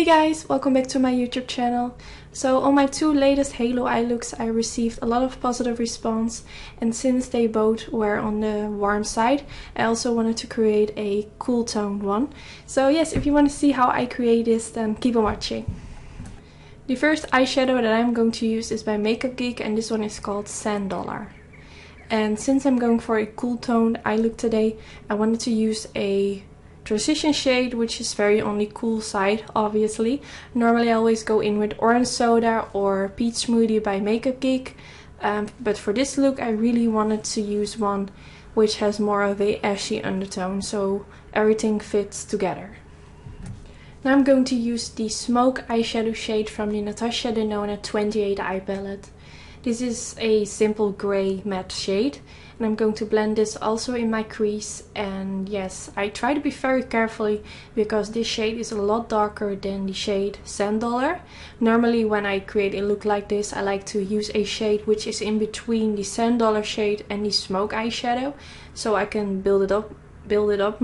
guys, welcome back to my YouTube channel. So on my two latest halo eye looks I received a lot of positive response, and since they both were on the warm side, I also wanted to create a cool toned one. So yes, if you want to see how I create this, then keep on watching. The first eyeshadow that I'm going to use is by Makeup Geek, and this one is called Sand Dollar. And since I'm going for a cool toned eye look today, I wanted to use a transition shade which is very on the cool side, obviously. Normally I always go in with Orange Soda or Peach Smoothie by Makeup Geek, but for this look I really wanted to use one which has more of a ashy undertone, so everything fits together. Now I'm going to use the Smoke eyeshadow shade from the Natasha Denona 28 eye palette. This is a simple grey matte shade, and I'm going to blend this also in my crease. And yes, I try to be very carefully because this shade is a lot darker than the shade Sand Dollar. Normally when I create a look like this, I like to use a shade which is in between the Sand Dollar shade and the Smoke eyeshadow, so I can build it up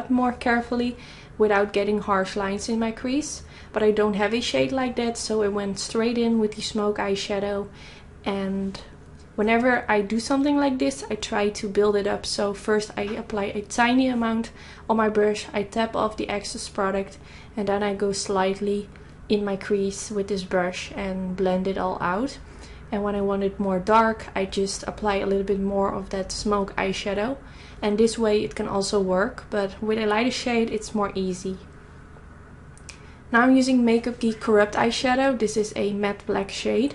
more carefully without getting harsh lines in my crease. But I don't have a shade like that, so I went straight in with the Smoke eyeshadow. And whenever I do something like this, I try to build it up. So first I apply a tiny amount on my brush, I tap off the excess product, and then I go slightly in my crease with this brush and blend it all out. And when I want it more dark, I just apply a little bit more of that Smoke eyeshadow. And this way it can also work, but with a lighter shade it's more easy. Now I'm using Makeup Geek Corrupt eyeshadow. This is a matte black shade.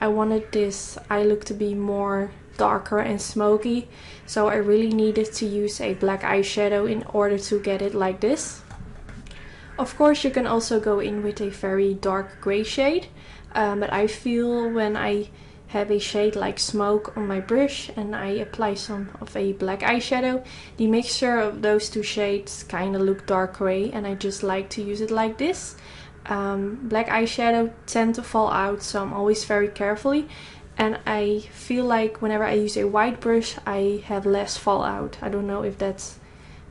I wanted this eye look to be more darker and smoky, so I really needed to use a black eyeshadow in order to get it like this. Of course you can also go in with a very dark gray shade, but I feel when I have a shade like Smoke on my brush and I apply some of a black eyeshadow, the mixture of those two shades kind of look dark gray, and I just like to use it like this. Black eyeshadow tend to fall out, so I'm always very carefully, and I feel like whenever I use a white brush I have less fallout. I don't know if that's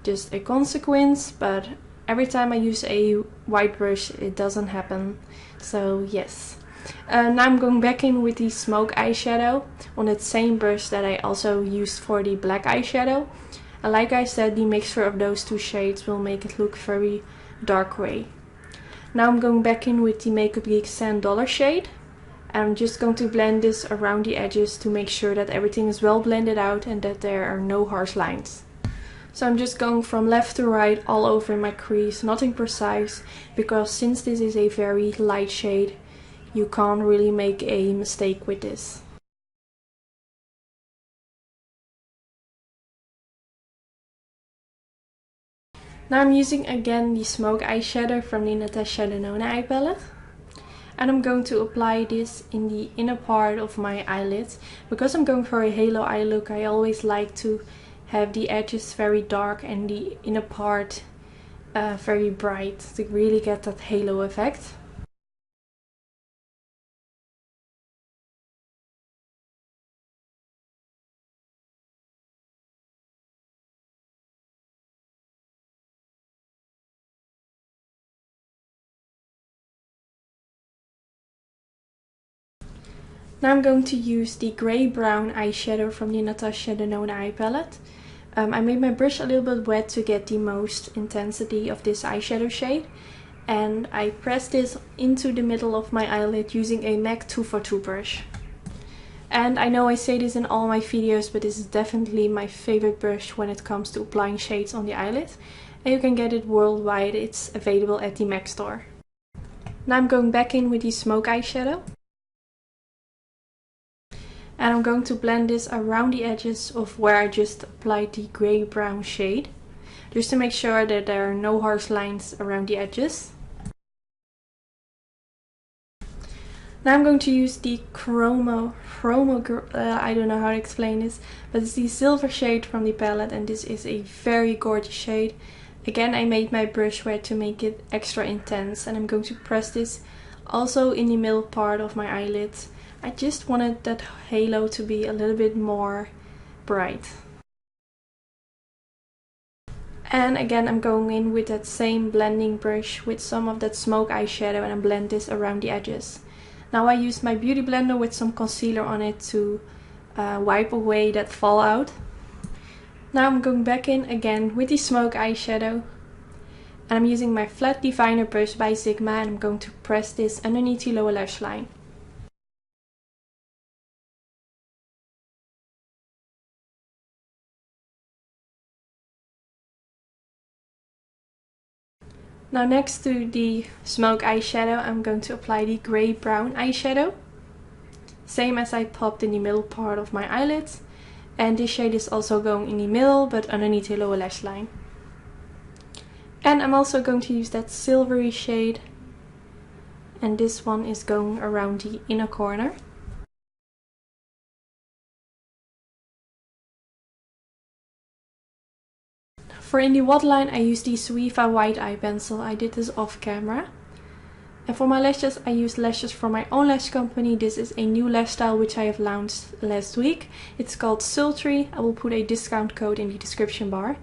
just a consequence, but every time I use a white brush it doesn't happen. So yes. Now I'm going back in with the Smoke eyeshadow on that same brush that I also used for the black eyeshadow. And like I said, the mixture of those two shades will make it look very dark gray. Now I'm going back in with the Makeup Geek Sand Dollar shade. And I'm just going to blend this around the edges to make sure that everything is well blended out and that there are no harsh lines. So I'm just going from left to right all over my crease, nothing precise, because since this is a very light shade, you can't really make a mistake with this. Now I'm using again the Smoke eyeshadow from the Natasha Denona eye palette. And I'm going to apply this in the inner part of my eyelids. Because I'm going for a halo eye look, I always like to have the edges very dark and the inner part very bright to really get that halo effect. Now I'm going to use the grey-brown eyeshadow from the Natasha Denona eye palette. I made my brush a little bit wet to get the most intensity of this eyeshadow shade. And I pressed this into the middle of my eyelid using a MAC 242 brush. And I know I say this in all my videos, but this is definitely my favorite brush when it comes to applying shades on the eyelid. And you can get it worldwide, it's available at the MAC store. Now I'm going back in with the Smoke eyeshadow. And I'm going to blend this around the edges of where I just applied the grey-brown shade, just to make sure that there are no harsh lines around the edges. Now I'm going to use the I don't know how to explain this, but it's the silver shade from the palette, and this is a very gorgeous shade. Again, I made my brush wet to make it extra intense, and I'm going to press this also in the middle part of my eyelids. I just wanted that halo to be a little bit more bright. And again, I'm going in with that same blending brush with some of that smoke eyeshadow, and I blend this around the edges. Now I used my beauty blender with some concealer on it to wipe away that fallout. Now I'm going back in again with the smoke eyeshadow. And I'm using my flat definer brush by Sigma, and I'm going to press this underneath the lower lash line. Now next to the smoke eyeshadow, I'm going to apply the grey-brown eyeshadow. Same as I popped in the middle part of my eyelids. And this shade is also going in the middle, but underneath the lower lash line. And I'm also going to use that silvery shade. And this one is going around the inner corner. For in the waterline, I used the Suifa white eye pencil. I did this off camera. And for my lashes, I used lashes from my own lash company. This is a new lash style which I have launched last week. It's called Sultry. I will put a discount code in the description bar.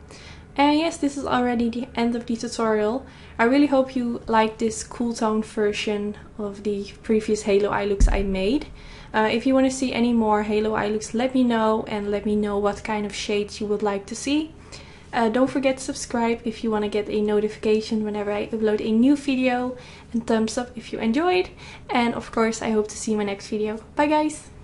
And yes, this is already the end of the tutorial. I really hope you like this cool tone version of the previous halo eye looks I made. If you want to see any more halo eye looks, let me know, and let me know what kind of shades you would like to see. Don't forget to subscribe if you want to get a notification whenever I upload a new video, and thumbs up if you enjoyed. And of course, I hope to see you in my next video. Bye guys!